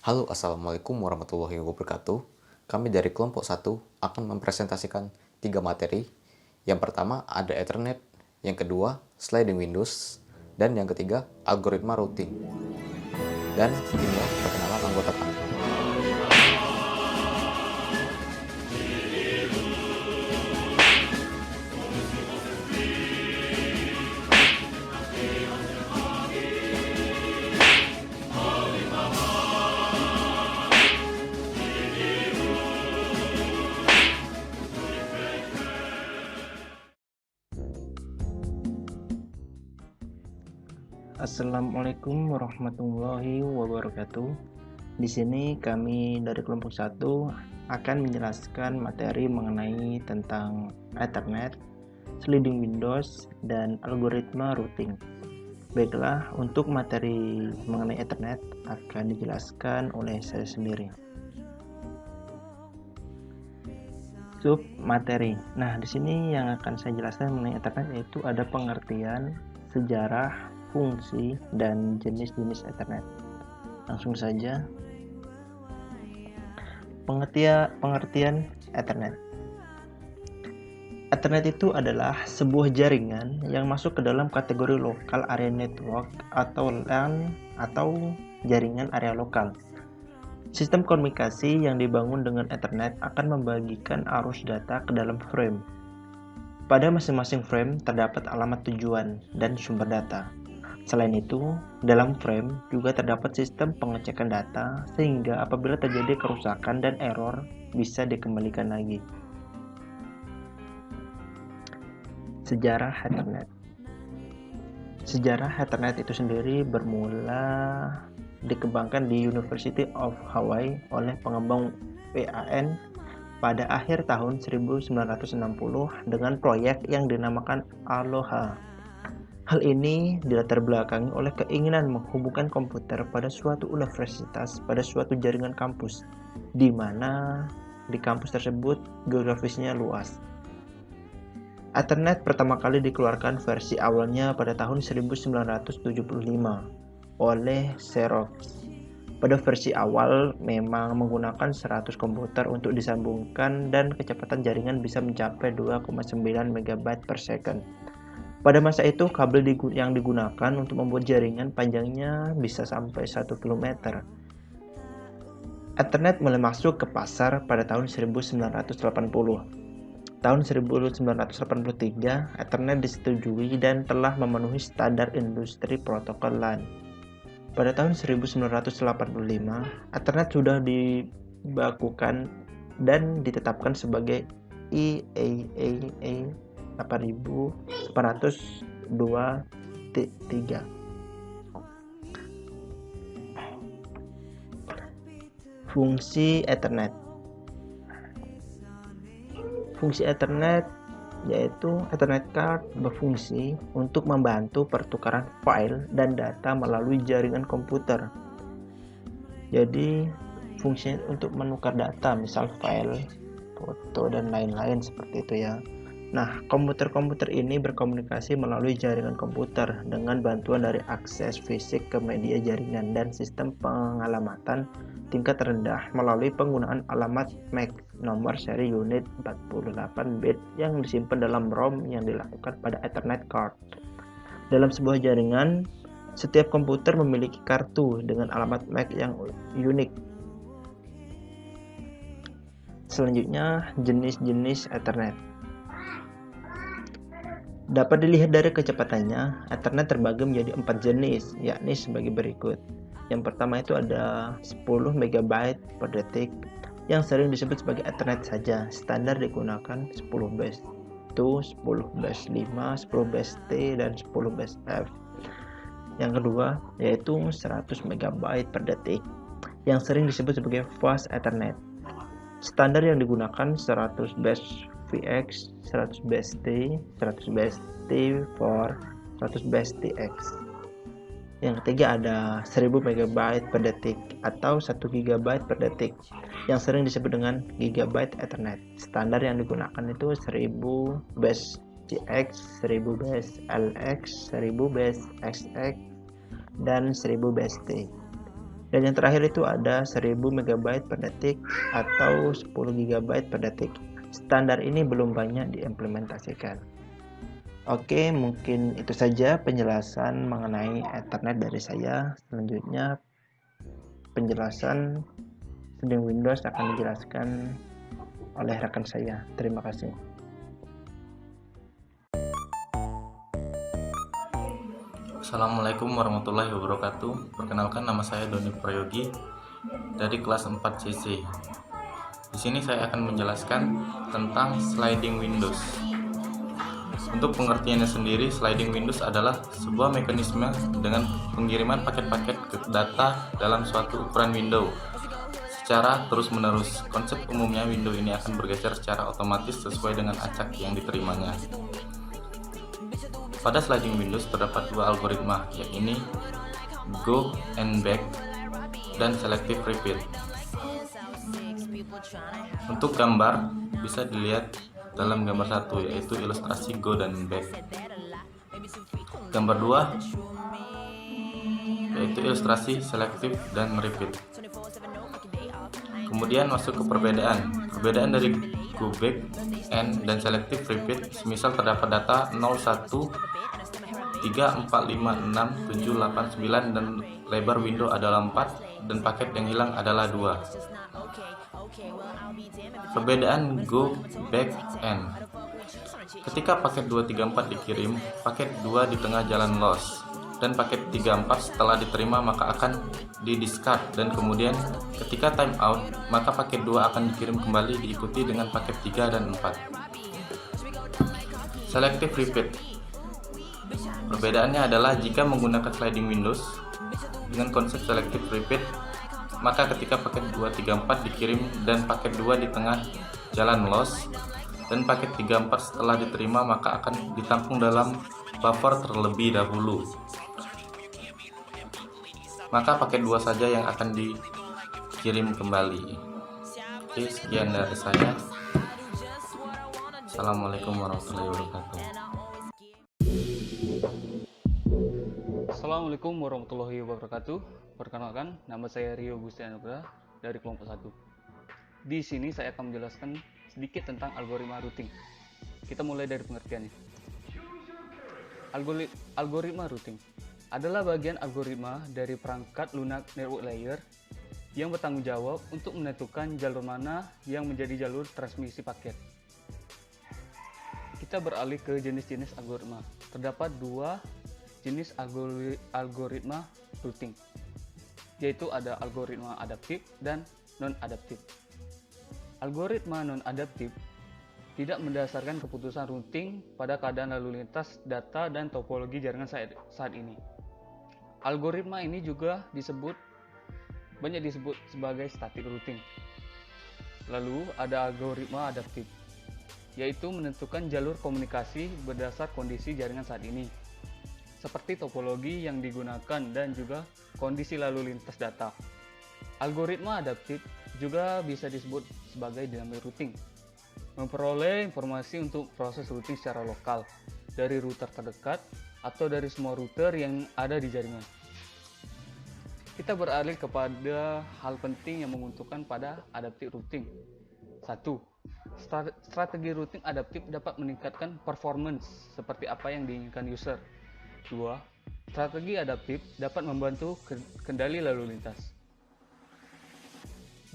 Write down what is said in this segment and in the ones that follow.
Halo, Assalamualaikum warahmatullahi wabarakatuh. Kami dari kelompok 1 akan mempresentasikan 3 materi. Yang pertama ada Ethernet, yang kedua sliding windows, dan yang ketiga algoritma routing. Dan inilah perkenalan anggota kami. Assalamualaikum warahmatullahi wabarakatuh. Di sini kami dari kelompok 1 akan menjelaskan materi mengenai tentang Ethernet, sliding windows, dan algoritma routing. Baiklah, untuk materi mengenai Ethernet akan dijelaskan oleh saya sendiri. Sub materi. Nah, di sini yang akan saya jelaskan mengenai Ethernet yaitu ada pengertian, sejarah, fungsi, dan jenis-jenis Ethernet. Langsung saja. Pengertian Ethernet. Ethernet itu adalah sebuah jaringan yang masuk ke dalam kategori local area network atau LAN atau jaringan area lokal. Sistem komunikasi yang dibangun dengan Ethernet akan membagikan arus data ke dalam frame. Pada masing-masing frame terdapat alamat tujuan dan sumber data. Selain itu, dalam frame juga terdapat sistem pengecekan data sehingga apabila terjadi kerusakan dan error bisa dikembalikan lagi. Sejarah Ethernet. Sejarah Ethernet itu sendiri bermula dikembangkan di University of Hawaii oleh pengembang WAN pada akhir tahun 1960 dengan proyek yang dinamakan Aloha. Hal ini dilatar belakangi oleh keinginan menghubungkan komputer pada suatu universitas pada suatu jaringan kampus, di mana di kampus tersebut geografisnya luas. Ethernet pertama kali dikeluarkan versi awalnya pada tahun 1975 oleh Xerox. Pada versi awal memang menggunakan 100 komputer untuk disambungkan dan kecepatan jaringan bisa mencapai 2,9 MB per second. Pada masa itu, kabel yang digunakan untuk membuat jaringan panjangnya bisa sampai 1 km. Ethernet mulai masuk ke pasar pada tahun 1980. Tahun 1983, Ethernet disetujui dan telah memenuhi standar industri protokol LAN. Pada tahun 1985, Ethernet sudah dibakukan dan ditetapkan sebagai IEEE 8802.3. Fungsi Ethernet. Fungsi Ethernet yaitu Ethernet card berfungsi untuk membantu pertukaran file dan data melalui jaringan komputer. Jadi fungsinya untuk menukar data, misal file, foto, dan lain-lain seperti itu ya. Nah, komputer-komputer ini berkomunikasi melalui jaringan komputer dengan bantuan dari akses fisik ke media jaringan dan sistem pengalamatan tingkat rendah melalui penggunaan alamat MAC nomor seri unit 48 bit yang disimpan dalam ROM yang dilakukan pada Ethernet card. Dalam sebuah jaringan, setiap komputer memiliki kartu dengan alamat MAC yang unik. Selanjutnya, jenis-jenis Ethernet. Dapat dilihat dari kecepatannya, Ethernet terbagi menjadi 4 jenis, yakni sebagai berikut. Yang pertama itu ada 10 MB per detik, yang sering disebut sebagai Ethernet saja. Standar digunakan 10 base to 10 base 5, 10 base T, dan 10 base F. Yang kedua yaitu 100 MB per detik, yang sering disebut sebagai Fast Ethernet. Standar yang digunakan 100 base VX, 100 base T, 100 base T4, 100 base TX. Yang ketiga ada 1000 MB per detik atau 1 GB per detik, yang sering disebut dengan Gigabyte Ethernet. Standar yang digunakan itu 1000 base GX, 1000 base LX, 1000 base XX, dan 1000 base T. Dan yang terakhir itu ada 1000 MB per detik atau 10 GB per detik. Standar ini belum banyak diimplementasikan. Oke, mungkin itu saja penjelasan mengenai Ethernet dari saya. Selanjutnya penjelasan sliding Windows akan dijelaskan oleh rekan saya. Terima kasih. Assalamualaikum warahmatullahi wabarakatuh. Perkenalkan, nama saya Doni Prayogi dari kelas 4 CC. Di sini saya akan menjelaskan tentang sliding Windows. Untuk pengertiannya sendiri, sliding Windows adalah sebuah mekanisme dengan pengiriman paket-paket data dalam suatu ukuran window secara terus-menerus. Konsep umumnya, window ini akan bergeser secara otomatis sesuai dengan acak yang diterimanya. Pada sliding Windows terdapat dua algoritma, yakni go and back dan selective repeat. Untuk gambar bisa dilihat dalam gambar 1, yaitu ilustrasi go dan back. Gambar 2 yaitu ilustrasi selective dan repeat. Kemudian masuk ke perbedaan. Perbedaan dari go back and dan selective repeat, semisal terdapat data 01 3, 4, 5, 6, 7, 8, 9 dan lebar window adalah 4 dan paket yang hilang adalah 2. Perbedaan go back and. Ketika paket 234 dikirim, paket 2 di tengah jalan lost dan paket 34 setelah diterima maka akan di-discard, dan kemudian ketika timeout maka paket 2 akan dikirim kembali diikuti dengan paket 3 dan 4. Selective repeat. Perbedaannya adalah jika menggunakan sliding Windows dengan konsep selective repeat, maka ketika paket 234 dikirim dan paket 2 di tengah jalan lost dan paket 34 setelah diterima maka akan ditampung dalam buffer terlebih dahulu. Maka paket 2 saja yang akan dikirim kembali. Oke, sekian dari saya. Assalamualaikum warahmatullahi wabarakatuh. Assalamualaikum warahmatullahi wabarakatuh. Perkenalkan, nama saya Rio Gustianugrah dari kelompok 1. Di sini saya akan menjelaskan sedikit tentang algoritma routing. Kita mulai dari pengertiannya. Algoritma routing adalah bagian algoritma dari perangkat lunak network layer yang bertanggung jawab untuk menentukan jalur mana yang menjadi jalur transmisi paket. Kita beralih ke jenis-jenis algoritma. Terdapat dua jenis algoritma routing, yaitu ada algoritma adaptif dan non-adaptif. Algoritma non-adaptif tidak mendasarkan keputusan routing pada keadaan lalu lintas data dan topologi jaringan saat ini. Algoritma ini juga banyak disebut sebagai static routing. Lalu ada algoritma adaptif, yaitu menentukan jalur komunikasi berdasar kondisi jaringan saat ini, seperti topologi yang digunakan dan juga kondisi lalu lintas data. Algoritma adaptif juga bisa disebut sebagai dynamic routing, memperoleh informasi untuk proses routing secara lokal dari router terdekat atau dari semua router yang ada di jaringan. Kita beralih kepada hal penting yang menguntungkan pada adaptive routing. 1. Strategi routing adaptif dapat meningkatkan performance seperti apa yang diinginkan user. 2. Strategi adaptif dapat membantu kendali lalu lintas.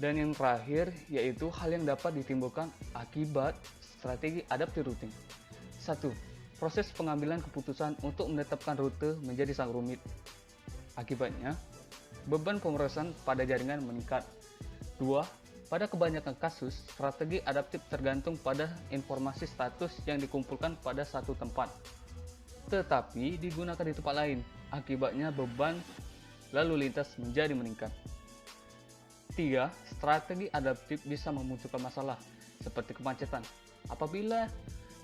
Dan yang terakhir yaitu hal yang dapat ditimbulkan akibat strategi adaptive routing. 1. Proses pengambilan keputusan untuk menetapkan rute menjadi sangat rumit. Akibatnya, beban pemrosesan pada jaringan meningkat. 2. Pada kebanyakan kasus, strategi adaptif tergantung pada informasi status yang dikumpulkan pada satu tempat, tetapi digunakan di tempat lain. Akibatnya beban lalu lintas menjadi meningkat. 3. Strategi adaptif bisa memunculkan masalah seperti kemacetan. Apabila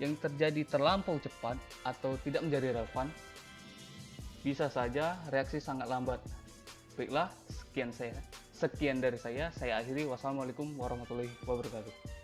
yang terjadi terlampau cepat atau tidak menjadi relevan, bisa saja reaksi sangat lambat. Baiklah, sekian dari saya. Saya akhiri. Wassalamualaikum warahmatullahi wabarakatuh.